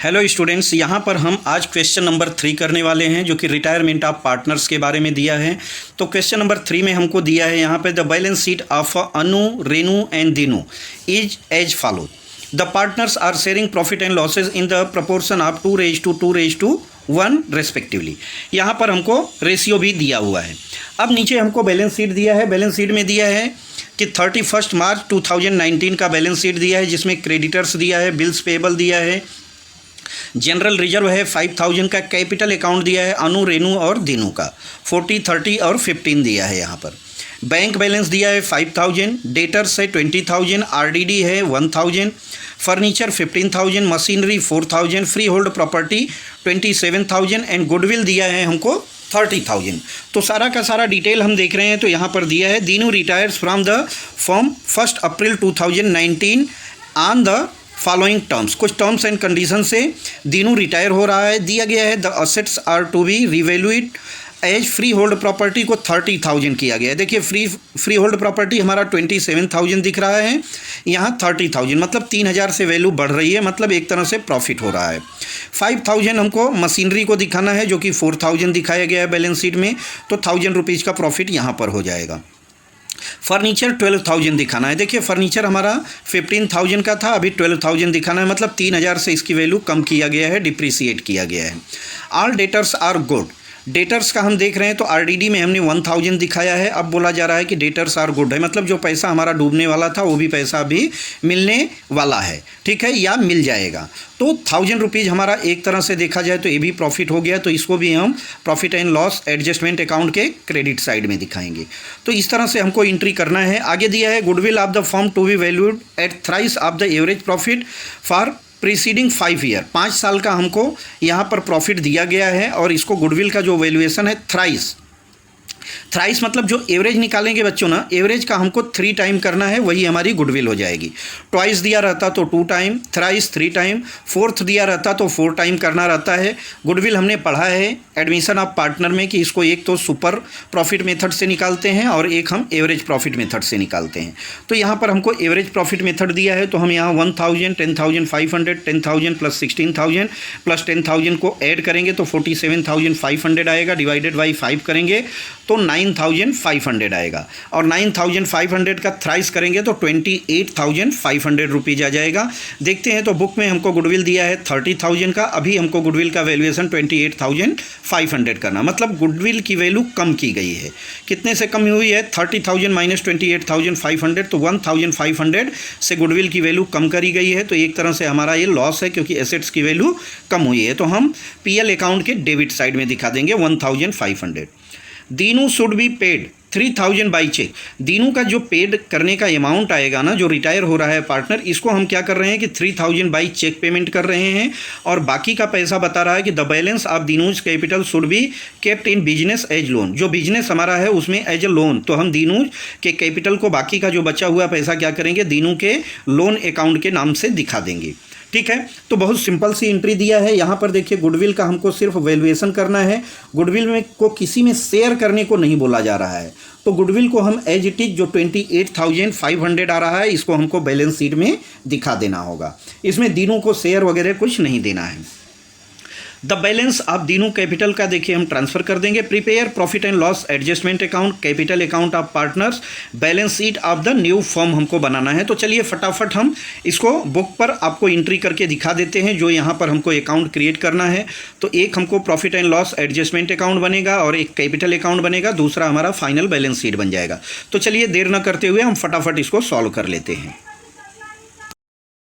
Hello students, यहाँ पर हम आज क्वेश्चन नंबर 3 करने वाले हैं जो कि रिटायरमेंट ऑफ पार्टनर्स के बारे में दिया है। तो क्वेश्चन नंबर 3 में हमको दिया है यहाँ पे the balance sheet of Anu, Renu and Dinu is as follow. The partners are sharing profit and losses in the proportion of 2:1 respectively. यहाँ पर हमको रेशियो भी दिया हुआ है। अब नीचे हमको बैलेंस शीट दिया है। बैलेंस शीट में दिया है कि 31 मार्च 2019 का बैलेंस शीट दिया है जिसमें क्रेडिटर्स दिया है, बिल्स पेबल दिया है, जनरल रिजर्व है 5000 का, कैपिटल अकाउंट दिया है अनु, रेनू और दीनू का 40, 30 और 15 दिया है। यहाँ पर बैंक बैलेंस दिया है 5000, डेटर्स है 20000, आरडीडी है 1000, furniture 15000, machinery 4000, free hold property 27000 and goodwill दिया है हमको 30000। तो सारा का सारा डिटेल हम देख रहे हैं। तो यहाँ पर दिया है Dinu retires from the firm 1 April 2019 on the following terms. कुछ टर्म्स एंड कंडीशन से दीनू रिटायर हो रहा है। दिया गया है the assets are to be revalued as free hold property को 30000 किया गया है। देखिए फ्री होल्ड प्रॉपर्टी हमारा 27000 दिख रहा है, यहाँ 30000 मतलब 3000 से वैल्यू बढ़ रही है, मतलब एक तरह से प्रॉफिट हो रहा है। 5000 हमको मशीनरी को दिखाना है जो कि 4000 दिखाया गया है बैलेंस शीट में, तो 1000 रुपीज़ का प्रॉफिट यहाँ पर हो जाएगा। फर्नीचर 12000 दिखाना है। देखिए फर्नीचर हमारा 15000 का था, अभी 12000 दिखाना है, मतलब 3000 से इसकी वैल्यू कम किया गया है, डिप्रिसिएट किया गया है। All debtors are good. Debtors का हम देख रहे हैं तो आरडीडी में हमने 1000 दिखाया है। अब बोला जा रहा है कि डेटर्स आर गुड है, मतलब जो पैसा हमारा डूबने वाला था वो भी पैसा अभी मिलने वाला है, ठीक है, या मिल जाएगा। तो 1000 रुपीज़ हमारा एक तरह से देखा जाए तो ये भी प्रॉफिट हो गया, तो इसको भी हम profit and loss adjustment account के क्रेडिट साइड में दिखाएंगे। तो इस तरह से हमको एंट्री करना है। आगे दिया है goodwill of the firm to be valued at thrice of the average profit for preceding 5 year. 5 साल का हमको यहाँ पर प्रॉफिट दिया गया है और इसको गुडविल का जो वैल्यूएशन है थ्राइस मतलब जो एवरेज निकालेंगे बच्चों ना, एवरेज का हमको 3 टाइम करना है, वही हमारी गुडविल हो जाएगी। ट्वाइस दिया रहता तो 2 टाइम, थ्राइस 3 टाइम, फोर्थ दिया रहता तो 4 टाइम करना रहता है। गुडविल हमने पढ़ा है एडमिशन ऑफ पार्टनर में कि इसको एक तो सुपर प्रॉफिट मेथड से निकालते हैं और एक हम एवरेज प्रॉफिट मेथड से निकालते हैं। तो यहाँ पर हमको एवरेज प्रॉफिट मेथड दिया है, तो हम यहाँ 1000, 10500, 10000 प्लस 16000 प्लस 10000 को ऐड करेंगे तो 47500 आएगा, डिवाइडेड बाई 5 करेंगे तो 9500 आएगा, और 9500 का थ्राइस करेंगे तो 28500 रुपीज़ आ जाएगा। देखते हैं तो बुक में हमको गुडविल दिया है 30000 का, अभी हमको गुडविल का वैल्यूएशन 28500 करना, मतलब गुडविल की वैल्यू कम की गई है। कितने से कम हुई है? 30000 माइनस 28500, तो 1500 से गुडविल की वैल्यू कम करी गई है। तो एक तरह से हमारा ये लॉस है क्योंकि एसेट्स की वैल्यू कम हुई है, तो हम पीएल अकाउंट के डेबिट साइड में दिखा देंगे 1500। Dinu should be paid 3000 by cheque. Dinu का जो पेड करने का अमाउंट आएगा ना, जो रिटायर हो रहा है पार्टनर, इसको हम क्या कर रहे हैं कि 3000 बाई चेक पेमेंट कर रहे हैं, और बाकी का पैसा बता रहा है कि the balance of Dinu's capital should be kept in business as loan. जो बिजनेस हमारा है उसमें एज ए लोन, तो हम दीनूज के कैपिटल को, बाकी का जो बचा हुआ पैसा क्या करेंगे, दीनू के लोन अकाउंट के नाम से दिखा देंगे, ठीक है। तो बहुत सिंपल सी एंट्री दिया है। यहाँ पर देखिए गुडविल का हमको सिर्फ वैल्यूएशन करना है, गुडविल में को किसी में शेयर करने को नहीं बोला जा रहा है। तो गुडविल को हम एज इट इज जो 28500 आ रहा है इसको हमको बैलेंस शीट में दिखा देना होगा। इसमें दीनों को शेयर वगैरह कुछ नहीं देना है। The balance of Dinu capital का देखिए हम ट्रांसफर कर देंगे। Prepare profit and loss adjustment account, capital account of partners, balance sheet of the new firm हमको बनाना है। तो चलिए फटाफट हम इसको बुक पर आपको एंट्री करके दिखा देते हैं जो यहाँ पर हमको अकाउंट क्रिएट करना है। तो एक हमको profit and loss adjustment account बनेगा और एक कैपिटल अकाउंट बनेगा, दूसरा हमारा फाइनल बैलेंस शीट बन जाएगा। तो चलिए देर न करते हुए हम फटाफट इसको सॉल्व कर लेते हैं।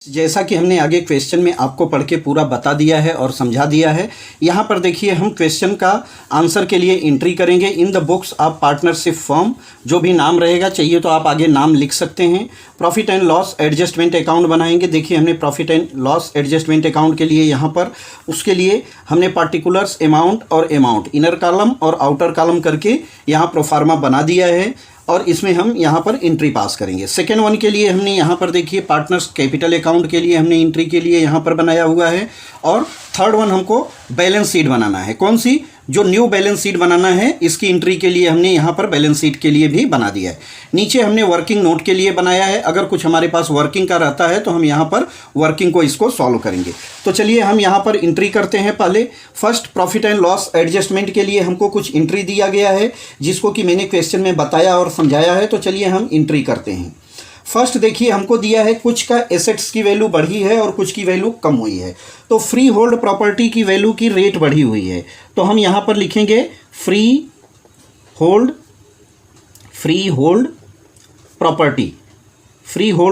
जैसा कि हमने आगे क्वेश्चन में आपको पढ़ के पूरा बता दिया है और समझा दिया है, यहाँ पर देखिए हम क्वेश्चन का आंसर के लिए एंट्री करेंगे in the books of partnership firm. जो भी नाम रहेगा, चाहिए तो आप आगे नाम लिख सकते हैं। Profit and loss adjustment account बनाएंगे। देखिए हमने profit and loss adjustment account के लिए यहाँ पर उसके लिए हमने पार्टिकुलर्स अमाउंट और अमाउंट इनर कॉलम और आउटर कॉलम करके यहाँ प्रोफार्मा बना दिया है, और इसमें हम यहाँ पर एंट्री पास करेंगे। सेकेंड वन के लिए हमने यहाँ पर देखिए पार्टनर्स कैपिटल अकाउंट के लिए हमने एंट्री के लिए यहाँ पर बनाया हुआ है, और थर्ड वन हमको बैलेंस शीट बनाना है। कौन सी? जो न्यू बैलेंस शीट बनाना है इसकी एंट्री के लिए हमने यहाँ पर बैलेंस शीट के लिए भी बना दिया है। नीचे हमने वर्किंग नोट के लिए बनाया है, अगर कुछ हमारे पास वर्किंग का रहता है तो हम यहाँ पर वर्किंग को इसको सॉल्व करेंगे। तो चलिए हम यहाँ पर एंट्री करते हैं। पहले first profit and loss adjustment के लिए हमको कुछ एंट्री दिया गया है जिसको कि मैंने क्वेश्चन में बताया और समझाया है। तो चलिए हम एंट्री करते हैं। फर्स्ट देखिए हमको दिया है कुछ का एसेट्स की वैल्यू बढ़ी है और कुछ की वैल्यू कम हुई है। तो फ्री होल्ड प्रॉपर्टी की वैल्यू की रेट बढ़ी हुई है, तो हम यहाँ पर लिखेंगे फ्री होल्ड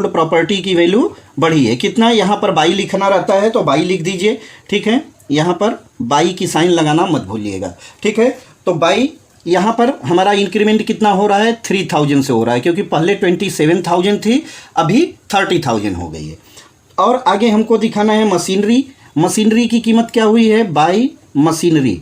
प्रॉपर्टी की वैल्यू बढ़ी है। कितना यहाँ पर बाई लिखना रहता है तो बाई लिख दीजिए, ठीक है। यहाँ पर बाई की साइन लगाना मत भूलिएगा, ठीक है। तो बाई यहाँ पर हमारा इंक्रीमेंट कितना हो रहा है 3000 से हो रहा है, क्योंकि पहले 27,000 थी, अभी 30,000 हो गई है। और आगे हमको दिखाना है मशीनरी की कीमत क्या हुई है बाई मशीनरी,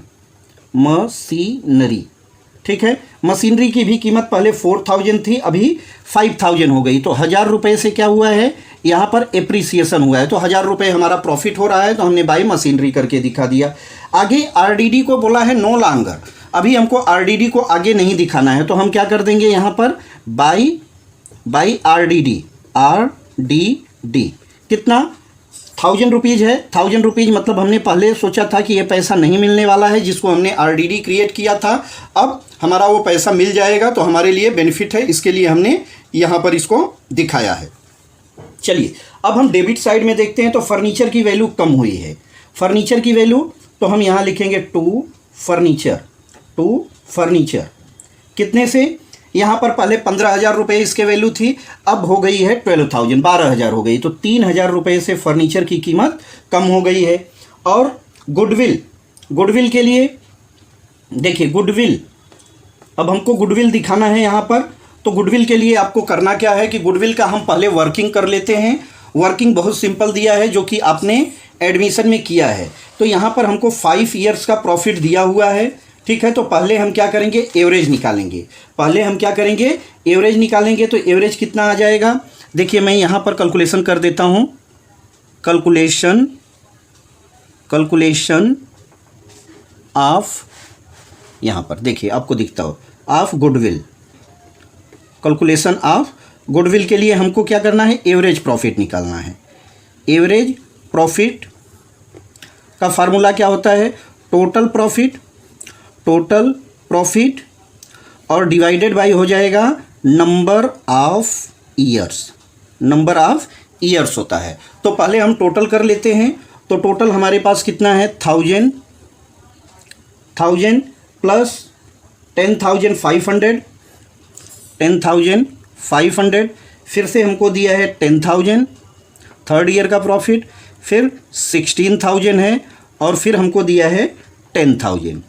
ठीक है। मशीनरी की भी कीमत पहले 4,000 थी, अभी 5,000 हो गई। तो 1000 रुपये से क्या हुआ है यहाँ पर एप्रिसिएशन हुआ है, तो 1000 रुपये हमारा प्रॉफिट हो रहा है, तो हमने बाई मशीनरी करके दिखा दिया। आगे आरडीडी को बोला है नो लॉन्गर, अभी हमको आरडीडी को आगे नहीं दिखाना है, तो हम क्या कर देंगे यहाँ पर बाई आरडीडी कितना 1000 रुपीज़ है। 1000 रुपीज़ मतलब हमने पहले सोचा था कि ये पैसा नहीं मिलने वाला है, जिसको हमने आरडीडी क्रिएट किया था, अब हमारा वो पैसा मिल जाएगा, तो हमारे लिए बेनिफिट है, इसके लिए हमने यहाँ पर इसको दिखाया है। चलिए अब हम डेबिट साइड में देखते हैं। तो फर्नीचर की वैल्यू कम हुई है, फर्नीचर की वैल्यू तो हम यहाँ लिखेंगे टू फर्नीचर कितने से, यहाँ पर पहले 15,000 रुपये इसके वैल्यू थी, अब हो गई है 12,000 हो गई, तो 3,000 रुपये से फर्नीचर की कीमत कम हो गई है। और गुडविल के लिए देखिए गुडविल, अब हमको गुडविल दिखाना है यहाँ पर। तो गुडविल के लिए आपको करना क्या है कि गुडविल का हम पहले वर्किंग कर लेते हैं। वर्किंग बहुत सिंपल दिया है जो कि आपने एडमिशन में किया है। तो यहाँ पर हमको 5 ईयर्स का प्रॉफिट दिया हुआ है, ठीक है। तो पहले हम क्या करेंगे एवरेज निकालेंगे, तो एवरेज कितना आ जाएगा देखिए, मैं यहाँ पर कैलकुलेशन कर देता हूँ। कैलकुलेशन ऑफ, यहाँ पर देखिए आपको दिखता हो of goodwill, calculation of goodwill के लिए हमको क्या करना है एवरेज प्रॉफिट निकालना है। एवरेज प्रॉफिट का फार्मूला क्या होता है टोटल प्रॉफिट और डिवाइडेड बाय हो जाएगा नंबर ऑफ ईयर्स होता है। तो पहले हम टोटल कर लेते हैं। तो टोटल हमारे पास कितना है 1000 प्लस 10,500 फिर से हमको दिया है 10,000 थर्ड ईयर का प्रॉफिट, फिर 16,000 है और फिर हमको दिया है 10,000।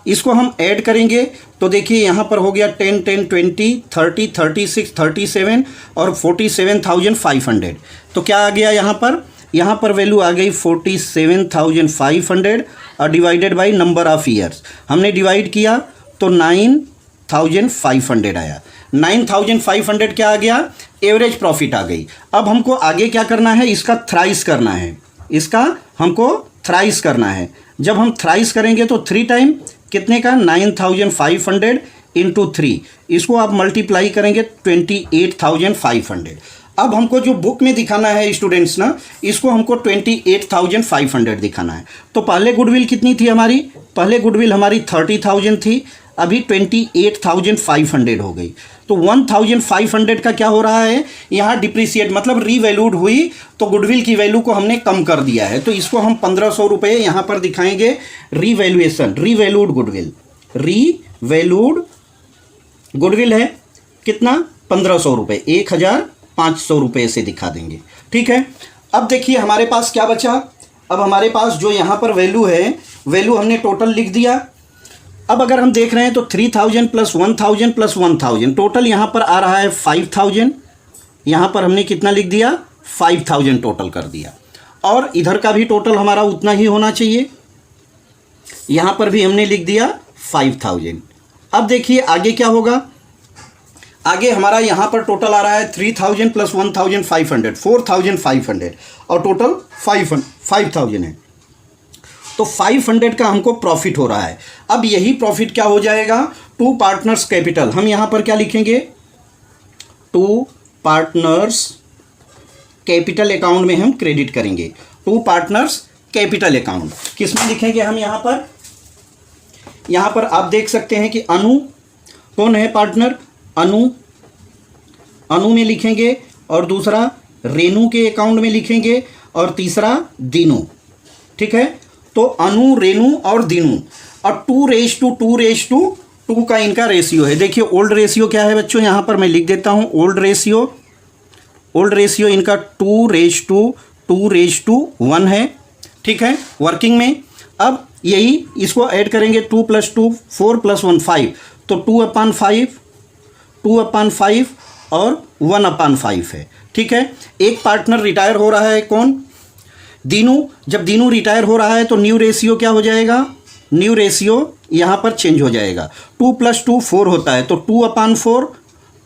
इसको हम ऐड करेंगे तो देखिए यहाँ पर हो गया 10, 10, 20, 30, 36, 37 और 47,500। तो क्या आ गया यहाँ पर वैल्यू आ गई 47,500 और divided by number of years. हमने डिवाइड किया तो 9,500 आया। 9,500 क्या आ गया एवरेज प्रॉफिट आ गई। अब हमको आगे क्या करना है इसका थ्राइस करना है। जब हम थ्राइस करेंगे तो 3 टाइम कितने का 9,500 इंटू 3, इसको आप मल्टीप्लाई करेंगे 28,500। अब हमको जो बुक में दिखाना है स्टूडेंट्स ना, इसको हमको 28,500 दिखाना है। तो पहले गुडविल कितनी थी हमारी, पहले गुडविल हमारी 30,000 थी, अभी 28,500 हो गई। तो 1,500 का क्या हो रहा है यहाँ डिप्रिसिएट मतलब रीवैल्यूड हुई, तो गुडविल की वैल्यू को हमने कम कर दिया है। तो इसको हम 1,500 रुपये यहाँ पर दिखाएंगे रीवैल्यूड गुडविल है कितना 1,500 रुपये, 1,500 रुपये से दिखा देंगे, ठीक है। अब देखिए हमारे पास क्या बचा, अब हमारे पास जो यहाँ पर वैल्यू है, वैल्यू हमने टोटल लिख दिया। अब अगर हम देख रहे हैं तो 3,000 प्लस 1,000 प्लस 1,000 टोटल यहाँ पर आ रहा है 5,000। यहाँ पर हमने कितना लिख दिया 5,000 टोटल कर दिया, और इधर का भी टोटल हमारा उतना ही होना चाहिए, यहाँ पर भी हमने लिख दिया 5,000। अब देखिए आगे क्या होगा, आगे हमारा यहाँ पर टोटल आ रहा है 3,000 प्लस 1,500 4,500 और टोटल 5,000 है। तो 500 का हमको प्रॉफिट हो रहा है। अब यही प्रॉफिट क्या हो जाएगा, टू पार्टनर्स कैपिटल, हम यहाँ पर क्या लिखेंगे, टू पार्टनर्स कैपिटल अकाउंट में हम क्रेडिट करेंगे। टू पार्टनर्स कैपिटल अकाउंट किस में लिखेंगे हम, यहाँ पर आप देख सकते हैं कि अनु कौन है पार्टनर, अनु में लिखेंगे, और दूसरा रेनू के अकाउंट में लिखेंगे, और तीसरा दीनू। ठीक है, तो अनु, रेनू और दीनू, और 2:2 का इनका रेशियो है। देखिए ओल्ड रेशियो क्या है बच्चों, यहाँ पर मैं लिख देता हूँ, ओल्ड रेशियो इनका 2:1 है। ठीक है, वर्किंग में। अब यही इसको ऐड करेंगे, 2 + 2 4 + 1 5, तो 2/5 और 1/5 है। ठीक है, एक पार्टनर रिटायर हो रहा है, कौन, दीनू। जब दीनू रिटायर हो रहा है तो न्यू रेशियो क्या हो जाएगा, न्यू रेशियो यहाँ पर चेंज हो जाएगा। 2 + 2 4 होता है, तो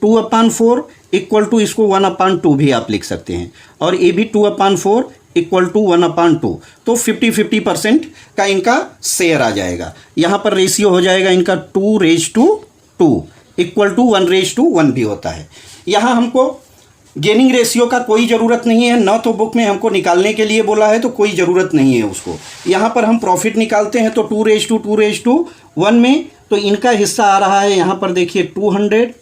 2/4 इक्वल टू इसको 1/2 भी आप लिख सकते हैं, और ये भी 2/4 इक्वल टू 1/2, तो 50-50% का इनका शेयर आ जाएगा। यहाँ पर रेशियो हो जाएगा इनका 2:2 इक्वल टू 1:1 भी होता है। यहाँ हमको गेनिंग रेशियो का कोई ज़रूरत नहीं है, न तो बुक में हमको निकालने के लिए बोला है, तो कोई ज़रूरत नहीं है उसको। यहाँ पर हम प्रॉफिट निकालते हैं, तो 2:1 में तो इनका हिस्सा आ रहा है, यहाँ पर देखिए 200,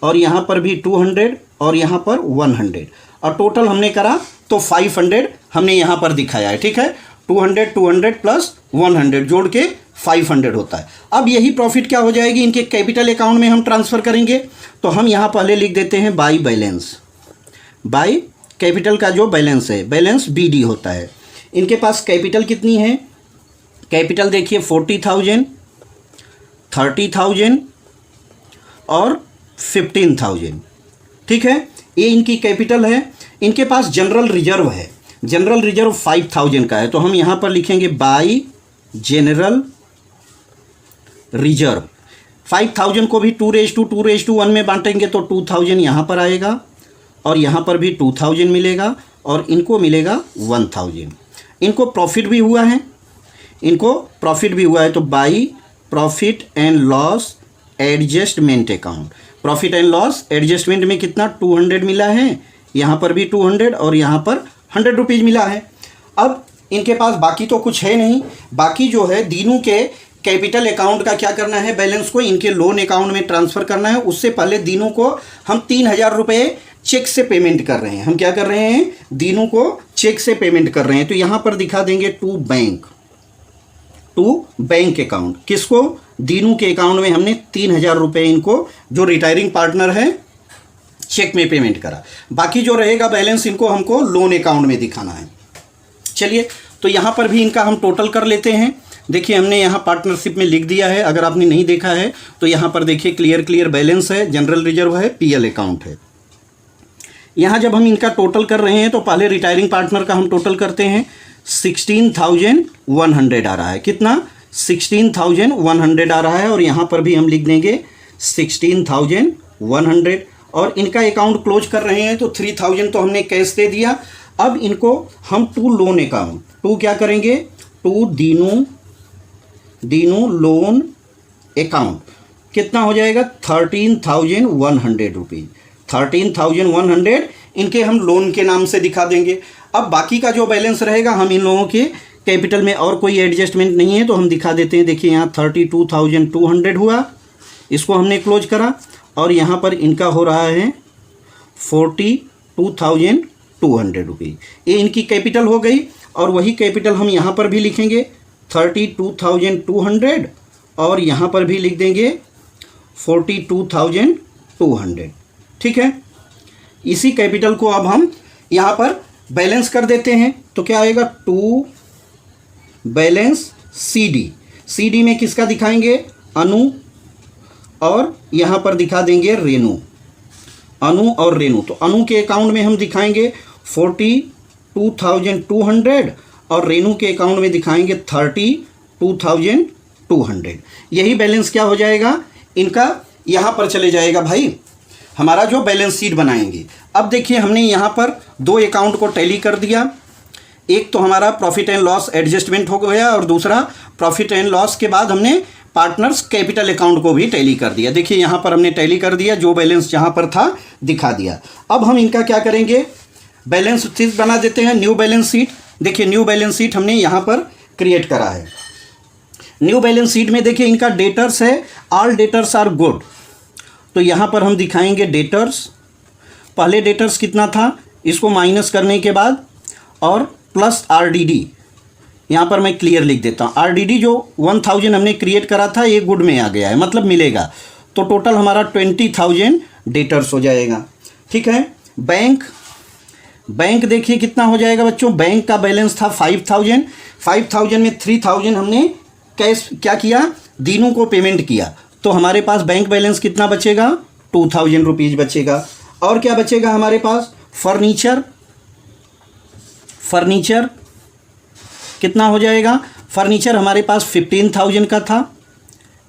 और यहाँ पर भी 200, और यहाँ पर 100, और टोटल हमने करा तो 500 हमने यहाँ पर दिखाया है। ठीक है, 200 प्लस 100 जोड़ के 500 होता है। अब यही प्रॉफिट क्या हो जाएगी, इनके कैपिटल अकाउंट में हम ट्रांसफ़र करेंगे। तो हम यहाँ पहले लिख देते हैं बाई बैलेंस, बाई कैपिटल का जो बैलेंस है, बैलेंस BD होता है। इनके पास कैपिटल कितनी है, कैपिटल देखिए 40,000, 30,000 और 15,000। ठीक है, ये इनकी कैपिटल है। इनके पास जनरल रिजर्व है, जनरल रिजर्व 5,000 का है, तो हम यहाँ पर लिखेंगे बाई जनरल रिजर्व। 5,000 को भी 2:1 में बांटेंगे तो 2,000 यहाँ पर आएगा, और यहाँ पर भी 2,000 मिलेगा, और इनको मिलेगा 1,000। इनको प्रॉफिट भी हुआ है, तो by profit and loss adjustment account, profit and loss adjustment में कितना 200 मिला है, यहाँ पर भी 200, और यहाँ पर 100 रुपीज़ मिला है। अब इनके पास बाकी तो कुछ है नहीं, बाकी जो है दीनू के कैपिटल अकाउंट का क्या करना है, बैलेंस को इनके लोन अकाउंट में ट्रांसफ़र करना है। उससे पहले दीनू को हम 3,000 रुपये चेक से पेमेंट कर रहे हैं। हम क्या कर रहे हैं, दीनू को चेक से पेमेंट कर रहे हैं, तो यहाँ पर दिखा देंगे टू बैंक अकाउंट। किसको, दीनू के अकाउंट में हमने 3,000 रुपये इनको, जो रिटायरिंग पार्टनर है, चेक में पेमेंट करा। बाकी जो रहेगा बैलेंस इनको हमको लोन अकाउंट में दिखाना है। चलिए, तो यहाँ पर भी इनका हम टोटल कर लेते हैं। देखिए हमने यहाँ पार्टनरशिप में लिख दिया है, अगर आपने नहीं देखा है तो यहाँ पर देखिए क्लियर बैलेंस है, जनरल रिजर्व है, PL अकाउंट है। यहाँ जब हम इनका टोटल कर रहे हैं तो पहले रिटायरिंग पार्टनर का हम टोटल करते हैं, 16,100 आ रहा है। कितना, 16,100 आ रहा है, और यहाँ पर भी हम लिख देंगे 16,100, और इनका अकाउंट क्लोज कर रहे हैं तो 3,000 तो हमने कैश दे दिया। अब इनको हम टू लोन अकाउंट, टू क्या करेंगे, टू दीनू लोन अकाउंट, कितना हो जाएगा 13,100 रुपीज़, 13,100 इनके हम लोन के नाम से दिखा देंगे। अब बाकी का जो बैलेंस रहेगा, हम इन लोगों के कैपिटल में और कोई एडजस्टमेंट नहीं है तो हम दिखा देते हैं। देखिए यहाँ 32,200 हुआ, इसको हमने क्लोज करा, और यहाँ पर इनका हो रहा है 42,200 रुपीज़। ये इनकी कैपिटल हो गई, और वही कैपिटल हम यहाँ पर भी लिखेंगे 32,200, और यहाँ पर भी लिख देंगे 42,200। ठीक है, इसी कैपिटल को अब हम यहाँ पर बैलेंस कर देते हैं, तो क्या आएगा, टू बैलेंस CD में किसका दिखाएंगे, अनु, और यहाँ पर दिखा देंगे रेनू, अनु और रेनू। तो अनु के अकाउंट में हम दिखाएंगे 42,200, और रेनू के अकाउंट में दिखाएंगे 32,200। यही बैलेंस क्या हो जाएगा इनका, यहाँ पर चले जाएगा भाई, हमारा जो बैलेंस शीट बनाएंगे। अब देखिए हमने यहाँ पर दो अकाउंट को टैली कर दिया, एक तो हमारा प्रॉफिट एंड लॉस एडजस्टमेंट हो गया और दूसरा प्रॉफिट एंड लॉस के बाद हमने पार्टनर्स कैपिटल अकाउंट को भी टैली कर दिया। देखिए यहाँ पर हमने टैली कर दिया, जो बैलेंस जहाँ पर था दिखा दिया। अब हम इनका क्या करेंगे, बैलेंस शीट बना देते हैं, न्यू बैलेंस शीट। देखिए न्यू बैलेंस शीट हमने यहाँ पर क्रिएट करा है। न्यू बैलेंस शीट में देखिए इनका डेटर्स है, ऑल डेटर्स आर गुड, तो यहाँ पर हम दिखाएंगे डेटर्स। पहले डेटर्स कितना था, इसको माइनस करने के बाद और प्लस आरडीडी, यहाँ पर मैं क्लियर लिख देता हूँ। आरडीडी जो 1000 हमने क्रिएट करा था ये गुड में आ गया है, मतलब मिलेगा, तो टोटल हमारा 20,000 डेटर्स हो जाएगा। ठीक है। बैंक देखिए कितना हो जाएगा बच्चों, बैंक का बैलेंस था 5000, 5000 में 3000 हमने कैश क्या किया, दीनू को पेमेंट किया, तो हमारे पास बैंक बैलेंस कितना बचेगा, 2000 रुपीज़ बचेगा। और क्या बचेगा हमारे पास, फर्नीचर कितना हो जाएगा, फर्नीचर हमारे पास 15,000 का था,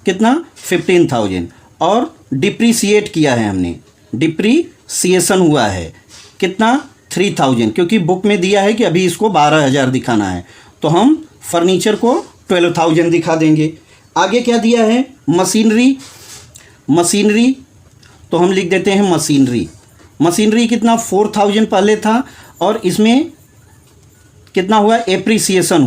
कितना 15,000, और डिप्रीसिएट किया है हमने, डिप्रीसिएशन हुआ है कितना 3000, क्योंकि बुक में दिया है कि अभी इसको 12,000 दिखाना है, तो हम फर्नीचर को 12,000 दिखा देंगे। आगे क्या दिया है, मशीनरी, तो हम लिख देते हैं मशीनरी कितना 4000 पहले था, और इसमें कितना हुआ, एप्रीसिएशन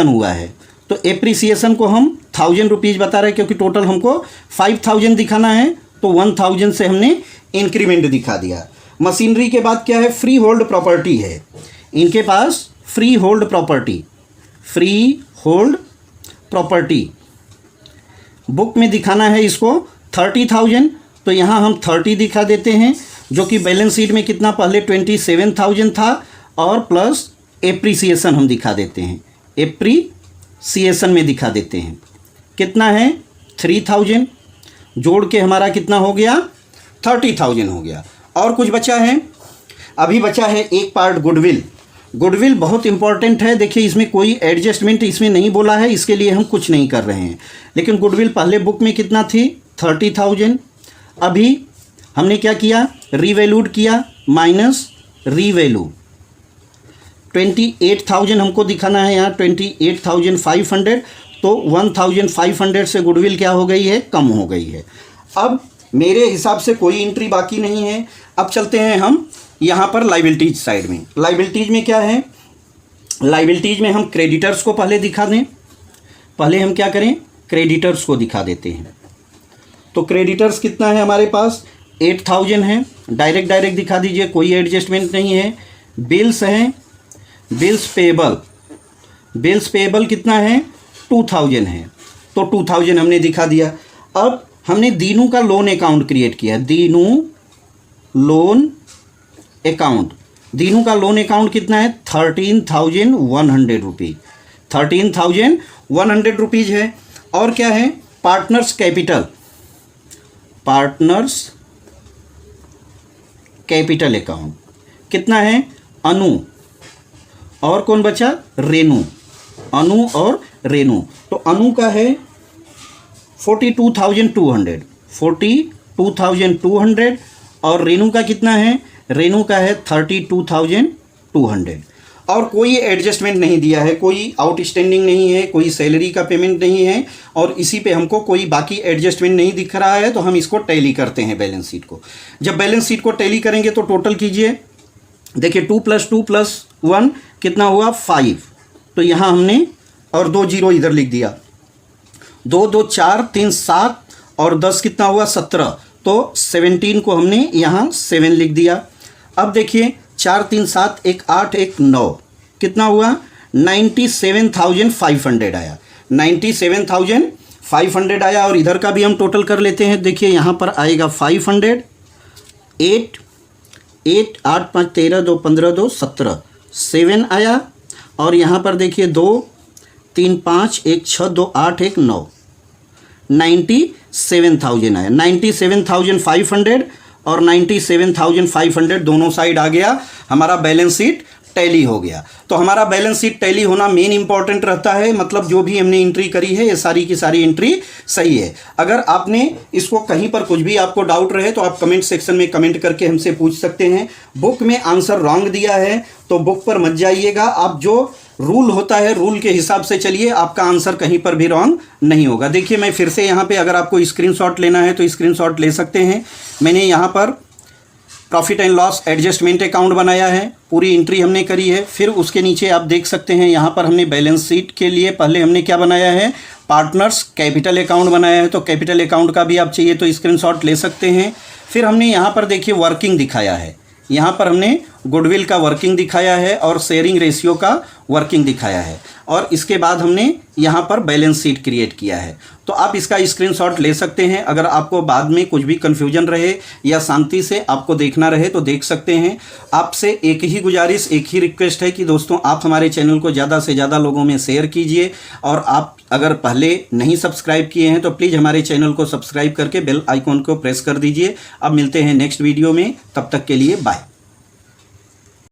हुआ है, तो एप्रीसिएशन को हम 1000 रुपीज़ बता रहे हैं, क्योंकि टोटल हमको 5000 दिखाना है, तो 1000 से हमने इंक्रीमेंट दिखा दिया। मशीनरी के बाद क्या है, फ्री होल्ड प्रॉपर्टी है, इनके पास फ्री होल्ड प्रॉपर्टी बुक में दिखाना है इसको 30,000, तो यहाँ हम 30 दिखा देते हैं, जो कि बैलेंस शीट में कितना पहले 27,000 था, और प्लस एप्रीसिएशन हम दिखा देते हैं, एप्रीसिएशन में दिखा देते हैं कितना है 3000, जोड़ के हमारा कितना हो गया 30,000 हो गया। और कुछ बचा है, अभी बचा है एक पार्ट गुडविल बहुत इंपॉर्टेंट है। देखिए इसमें कोई एडजस्टमेंट इसमें नहीं बोला है, इसके लिए हम कुछ नहीं कर रहे हैं, लेकिन गुडविल पहले बुक में कितना थी 30,000, अभी हमने क्या किया, रीवैल्यूड किया, माइनस रीवैल्यू 28,000 हमको दिखाना है यहाँ 28,500, तो 1,500 से गुडविल क्या हो गई है, कम हो गई है। अब मेरे हिसाब से कोई एंट्री बाकी नहीं है। अब चलते हैं हम यहाँ पर लाइबिलिटीज साइड में। लाइबिलिटीज में क्या है, लाइबिलिटीज में हम क्रेडिटर्स को पहले दिखा दें, पहले हम क्या करें, क्रेडिटर्स को दिखा देते हैं। तो क्रेडिटर्स कितना है हमारे पास 8,000 है, डायरेक्ट दिखा दीजिए, कोई एडजस्टमेंट नहीं है। बिल्स हैं, बिल्स पेएबल कितना है 2,000 है, तो 2,000 हमने दिखा दिया। अब हमने दीनू का लोन अकाउंट क्रिएट किया, दीनू का लोन अकाउंट कितना है 13,100 रुपीज़, 13,100 रुपीज़ है। और क्या है, पार्टनर्स कैपिटल अकाउंट कितना है, अनु और कौन बचा, अनु और रेनू, तो अनु का है 42,200 और रेनू का कितना है, रेनू का है 32,200। और कोई एडजस्टमेंट नहीं दिया है, कोई आउटस्टैंडिंग नहीं है, कोई सैलरी का पेमेंट नहीं है, और इसी पे हमको कोई बाकी एडजस्टमेंट नहीं दिख रहा है, तो हम इसको टैली करते हैं बैलेंस शीट को। जब बैलेंस शीट को टैली करेंगे तो टोटल कीजिए, देखिए 2 + 2 + 1 कितना हुआ 5, तो यहाँ हमने और 2 0 इधर लिख दिया, 2 2 4 3 7 और 10 कितना हुआ 17, तो 17 को हमने यहाँ 7 लिख दिया। अब देखिए 4 3 7 1 8 1 9 कितना हुआ 97,500 आया, 97,500 आया। और इधर का भी हम टोटल कर लेते हैं, देखिए यहाँ पर आएगा 500, 8 8 5 13 2 15 2 17 7 आया। और यहाँ पर देखिए 2 3 5 1 6 2 8 1 9 97,000 आया, 97,500 और 97,500 दोनों साइड आ गया हमारा बैलेंस शीट टैली हो गया। तो हमारा बैलेंस शीट टैली होना मेन इंपॉर्टेंट रहता है, मतलब जो भी हमने एंट्री करी है ये सारी की सारी एंट्री सही है। अगर आपने इसको कहीं पर कुछ भी आपको डाउट रहे तो आप कमेंट सेक्शन में कमेंट करके हमसे पूछ सकते हैं। बुक में आंसर रॉन्ग दिया है तो बुक पर मत जाइएगा, आप जो रूल होता है रूल के हिसाब से चलिए, आपका आंसर कहीं पर भी रॉन्ग नहीं होगा। देखिए मैं फिर से यहाँ पे अगर आपको स्क्रीनशॉट लेना है तो स्क्रीनशॉट ले सकते हैं। मैंने यहाँ पर profit and loss adjustment account बनाया है, पूरी एंट्री हमने करी है। फिर उसके नीचे आप देख सकते हैं यहाँ पर हमने बैलेंस शीट के लिए पहले हमने क्या बनाया है, पार्टनर्स कैपिटल अकाउंट बनाया है। तो कैपिटल अकाउंट का भी आप चाहिए तो स्क्रीनशॉट ले सकते हैं। फिर हमने यहाँ पर देखिए वर्किंग दिखाया है, यहाँ पर हमने गुडविल का वर्किंग दिखाया है और शेयरिंग रेशियो का वर्किंग दिखाया है, और इसके बाद हमने यहाँ पर बैलेंस शीट क्रिएट किया है। तो आप इसका स्क्रीनशॉट ले सकते हैं। अगर आपको बाद में कुछ भी कन्फ्यूजन रहे या शांति से आपको देखना रहे तो देख सकते हैं। आपसे एक ही गुजारिश, एक ही रिक्वेस्ट है कि दोस्तों आप हमारे चैनल को ज़्यादा से ज़्यादा लोगों में शेयर कीजिए, और आप अगर पहले नहीं सब्सक्राइब किए हैं तो प्लीज़ हमारे चैनल को सब्सक्राइब करके बेल आइकॉन को प्रेस कर दीजिए। अब मिलते हैं नेक्स्ट वीडियो में, तब तक के लिए बाय।